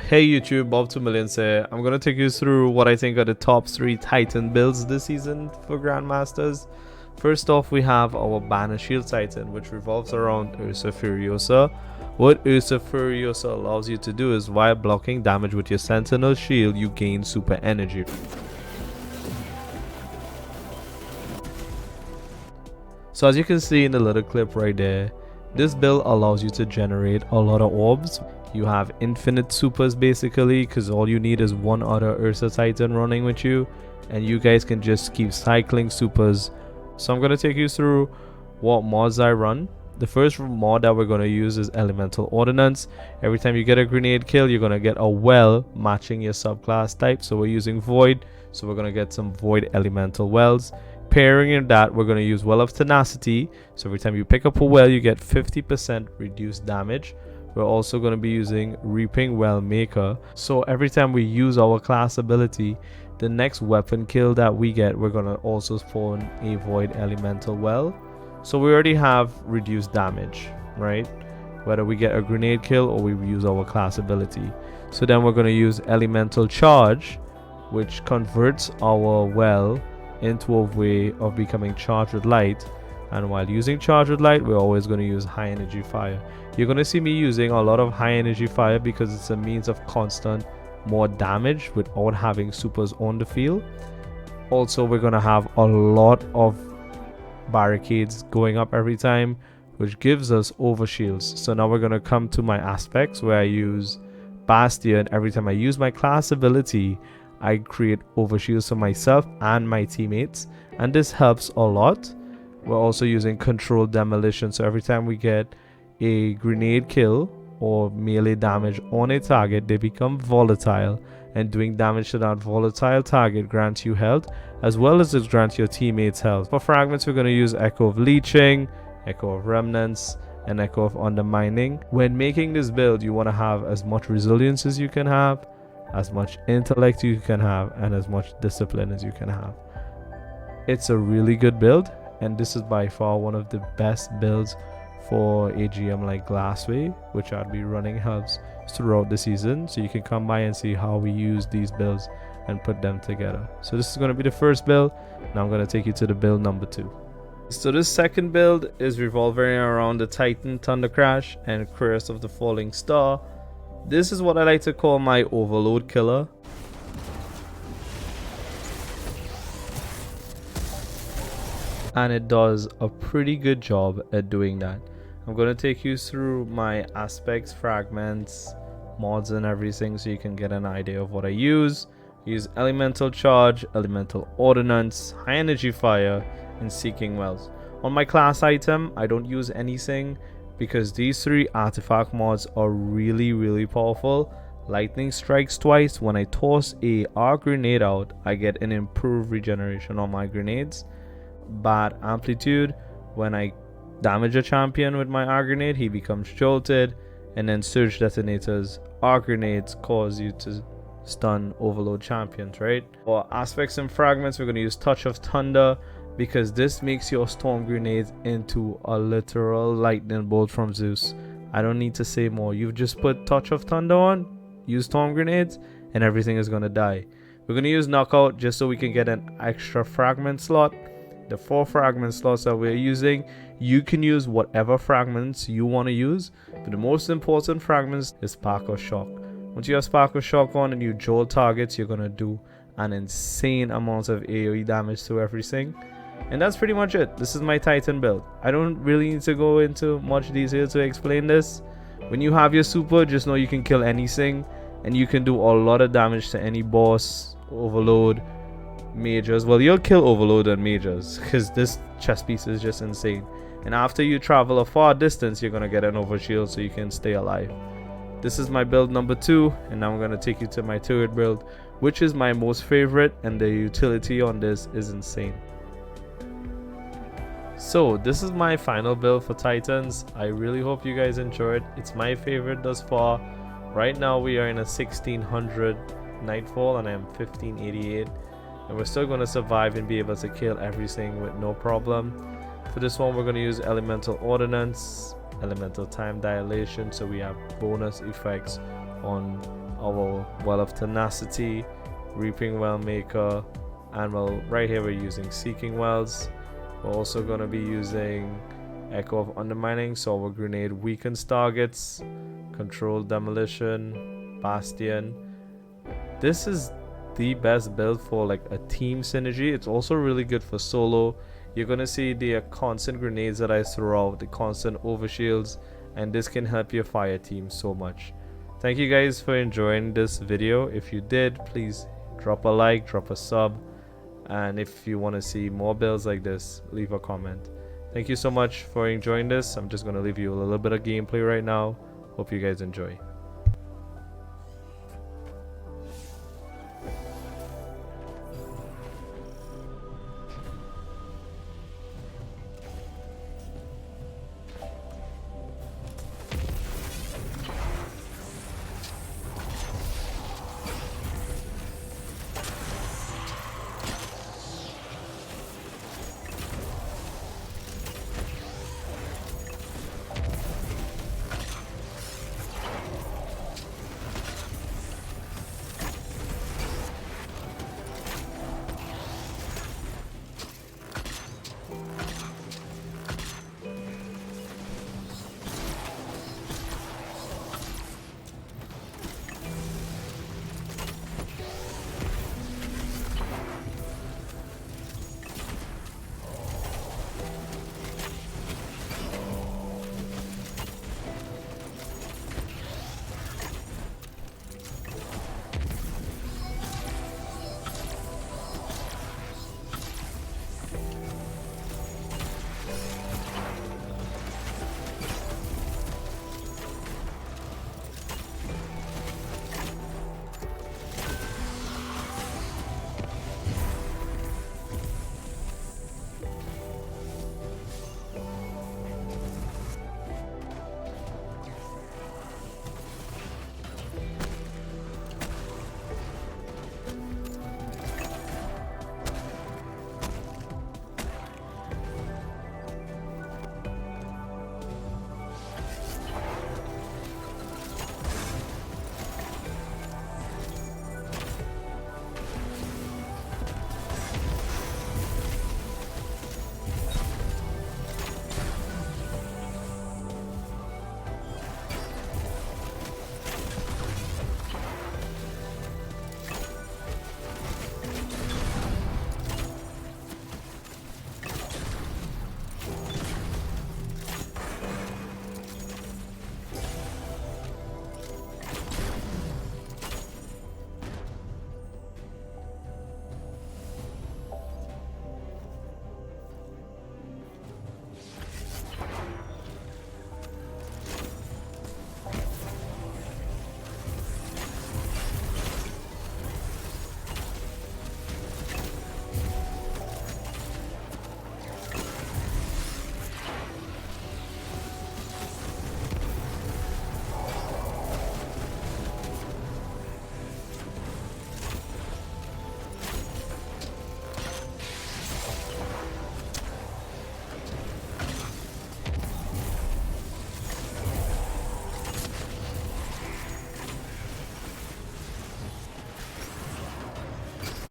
Hey YouTube, Bob 2 Millions here. I'm gonna take you through what I think are the top 3 Titan builds this season for Grandmasters. First off, we have our Banner Shield Titan, which revolves around Ursa Furiosa. What Ursa Furiosa allows you to do is, while blocking damage with your Sentinel Shield, you gain super energy. So as you can see in the little clip right there, this build allows you to generate a lot of orbs. You have infinite supers basically, because all you need is one other Ursa Titan running with you, and you guys can just keep cycling supers. So I'm going to take you through what mods I run. The first mod that we're going to use is Elemental Ordnance. Every time you get a grenade kill, you're going to get a well matching your subclass type. So we're using Void, so we're going to get some Void Elemental Wells. Pairing in that, we're going to use Well of Tenacity. So every time you pick up a well, you get 50% reduced damage. We're also going to be using Reaping Well Maker. So every time we use our class ability, the next weapon kill that we get, we're going to also spawn a Void Elemental Well. So we already have reduced damage, right? Whether we get a grenade kill or we use our class ability. So then we're going to use Elemental Charge, which converts our well into a way of becoming charged with light. And while using charged with light, we're always going to use high energy fire. You're going to see me using a lot of high energy fire because it's a means of constant more damage without having supers on the field. Also, we're going to have a lot of barricades going up every time, which gives us overshields. So now we're going to come to my aspects where I use Bastion. Every time I use my class ability, I create overshields for myself and my teammates, and this helps a lot. We're also using Controlled Demolition, so every time we get a grenade kill or melee damage on a target, they become volatile, and doing damage to that volatile target grants you health as well as it grants your teammates health. For fragments, we're going to use Echo of Leeching, Echo of Remnants, and Echo of Undermining. When making this build, you want to have as much resilience as you can have, as much intellect you can have, and as much discipline as you can have. It's a really good build, and this is by far one of the best builds for a GM like Glassway, which I'll be running hubs throughout the season, so you can come by and see how we use these builds and put them together. So this is going to be the first build. Now I'm going to take you to the build number 2. So this second build is revolving around the Titan Thunder Crash and Cuirass of the Falling Star. This is what I like to call my overload killer. And it does a pretty good job at doing that. I'm going to take you through my aspects, fragments, mods and everything so you can get an idea of what I use. Use Elemental Charge, Elemental Ordnance, High Energy Fire, and Seeking Wells. On my class item, I don't use anything because these 3 artifact mods are really powerful. Lightning strikes twice. When I toss a arc grenade out, I get an improved regeneration on my grenades. Bad amplitude, when I damage a champion with my arc grenade, he becomes jolted. And then surge detonators, arc grenades cause you to stun overload champions, right? For aspects and fragments, we're going to use Touch of Thunder, because this makes your storm grenades into a literal lightning bolt from Zeus. I don't need to say more. You've just put Touch of Thunder on, use storm grenades, and everything is going to die. We're going to use Knockout just so we can get an extra fragment slot. The 4 fragment slots that we're using, you can use whatever fragments you want to use, but the most important fragments is Spark of Shock. Once you have Spark of Shock on and you jolt targets, you're going to do an insane amount of AoE damage to everything. And that's pretty much it. This is my Titan build. I don't really need to go into much detail to explain this. When you have your super, just know you can kill anything, and you can do a lot of damage to any boss, overload, majors. Well, you'll kill overload and majors because this chest piece is just insane. And after you travel a far distance, you're going to get an overshield so you can stay alive. This is my build number 2, and now I'm going to take you to my third build, which is my most favorite, and the utility on this is insane. So this is my final build for Titans. I really hope you guys enjoyed. It's my favorite thus far. Right now we are in a 1600 Nightfall and I'm 1588, and we're still going to survive and be able to kill everything with no problem. For this one, we're going to use Elemental Ordnance, Elemental Time Dilation, so we have bonus effects on our Well of Tenacity, Reaping Well Maker, and well, right here we're using Seeking Wells. We're also going to be using Echo of Undermining, so our grenade weakens targets, Controlled Demolition, Bastion. This is the best build for like a team synergy. It's also really good for solo. You're gonna see the constant grenades that I throw out, the constant overshields, and this can help your fire team so much. Thank you guys for enjoying this video. If you did, please drop a like, drop a sub, and if you want to see more builds like this, leave a comment. Thank you so much for enjoying this. I'm just gonna leave you a little bit of gameplay right now. Hope you guys enjoy.